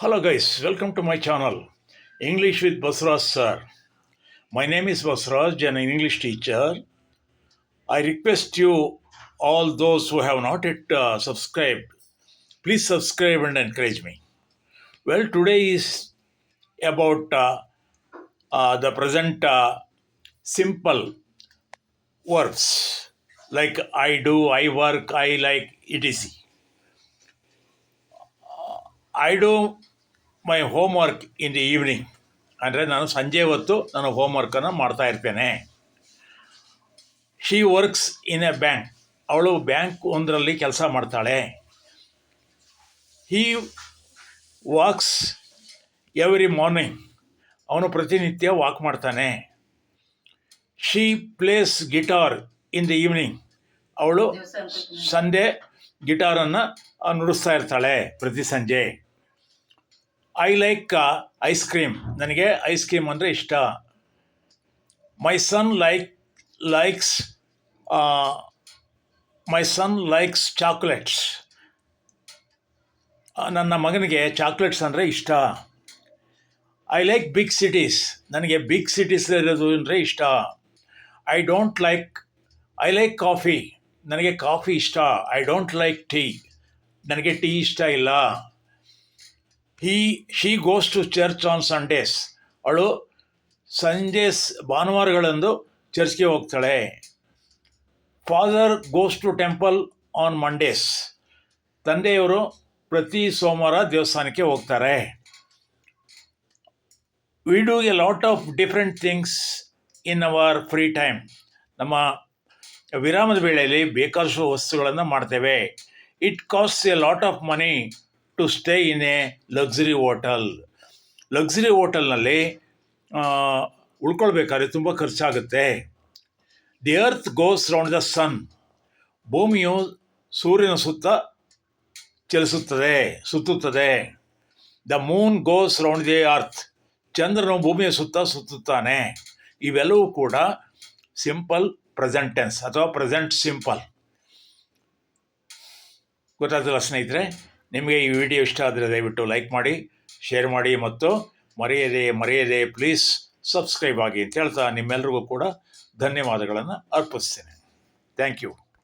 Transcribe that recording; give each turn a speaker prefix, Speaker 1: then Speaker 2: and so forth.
Speaker 1: Hello guys, welcome to my channel English with Basraj sir. My name is Basraj and I'm an English teacher. I request you all those who have not yet subscribed, please subscribe and encourage me. Well, today is about the present simple verbs like I do, I work, I like, etc. I do my homework in the evening. ಅಂದರೆ ನಾನು ಸಂಜೆ ಹೊತ್ತು ನಾನು ಹೋಮ್ವರ್ಕನ್ನು ಮಾಡ್ತಾ ಇರ್ತೇನೆ. She works in a bank. ಅವಳು bank ಒಂದರಲ್ಲಿ ಕೆಲಸ ಮಾಡ್ತಾಳೆ. He walks every morning. ಅವನು ಪ್ರತಿನಿತ್ಯ ವಾಕ್ ಮಾಡ್ತಾನೆ. She plays guitar in the evening. ಅವಳು ಸಂಜೆ ಗಿಟಾರನ್ನು ನುಡಿಸ್ತಾ ಇರ್ತಾಳೆ ಪ್ರತಿ ಸಂಜೆ. I like ice cream. ನನಗೆ ಐಸ್ ಕ್ರೀಮ್ ಅಂದರೆ ಇಷ್ಟ. My son likes chocolates. ನನ್ನ ಮಗನಿಗೆ ಚಾಕ್ಲೇಟ್ಸ್ ಅಂದರೆ ಇಷ್ಟ. I like big cities. ನನಗೆ ಬಿಗ್ ಸಿಟೀಸ್ ಇರೋದು ಅಂದರೆ ಇಷ್ಟ. I like coffee. ನನಗೆ ಕಾಫಿ ಇಷ್ಟ. I don't like tea. ನನಗೆ ಟೀ ಇಷ್ಟ ಇಲ್ಲ. She goes to church on Sundays. ಅವಳು ಭಾನುವಾರಗಳಂದು ಚರ್ಚ್ಗೆ ಹೋಗ್ತಾಳೆ. Father goes to temple on Mondays. ತಂದೆಯವರು ಪ್ರತಿ ಸೋಮವಾರ ದೇವಸ್ಥಾನಕ್ಕೆ ಹೋಗ್ತಾರೆ. We do a lot of different things in our free time. ನಮ್ಮ ವಿರಾಮದ ವೇಳೆಯಲ್ಲಿ ಬೇಕಾದಷ್ಟು ವಸ್ತುಗಳನ್ನು ಮಾಡ್ತೇವೆ. It costs a lot of money to stay in a luxury hotel. Luxury ಹೋಟೆಲ್ನಲ್ಲಿ ಉಳ್ಕೊಳ್ಬೇಕಾದ್ರೆ ತುಂಬ ಖರ್ಚಾಗುತ್ತೆ. The earth goes round the sun. ಭೂಮಿಯು ಸೂರ್ಯನ ಸುತ್ತ ಸುತ್ತುತ್ತದೆ. The moon goes round the earth. ಚಂದ್ರನು ಭೂಮಿಯ ಸುತ್ತ ಸುತ್ತುತ್ತಾನೆ. ಇವೆಲ್ಲವೂ ಕೂಡ ಸಿಂಪಲ್ ಪ್ರೆಸೆಂಟ್ ಟೆನ್ಸ್ ಅಥವಾ ಪ್ರೆಸೆಂಟ್ ಸಿಂಪಲ್. ಗೊತ್ತಾಗಲ್ಲ ಸ್ನೇಹಿತರೆ? ನಿಮಗೆ ಈ ವಿಡಿಯೋ ಇಷ್ಟ ಆದರೆ ದಯವಿಟ್ಟು ಲೈಕ್ ಮಾಡಿ, ಶೇರ್ ಮಾಡಿ ಮತ್ತು ಮರೆಯದೆ ಪ್ಲೀಸ್ ಸಬ್ಸ್ಕ್ರೈಬ್ ಆಗಿ ಅಂತ ಹೇಳ್ತಾ ನಿಮ್ಮೆಲ್ಲರಿಗೂ ಕೂಡ ಧನ್ಯವಾದಗಳನ್ನು ಅರ್ಪಿಸ್ತೇನೆ. Thank you.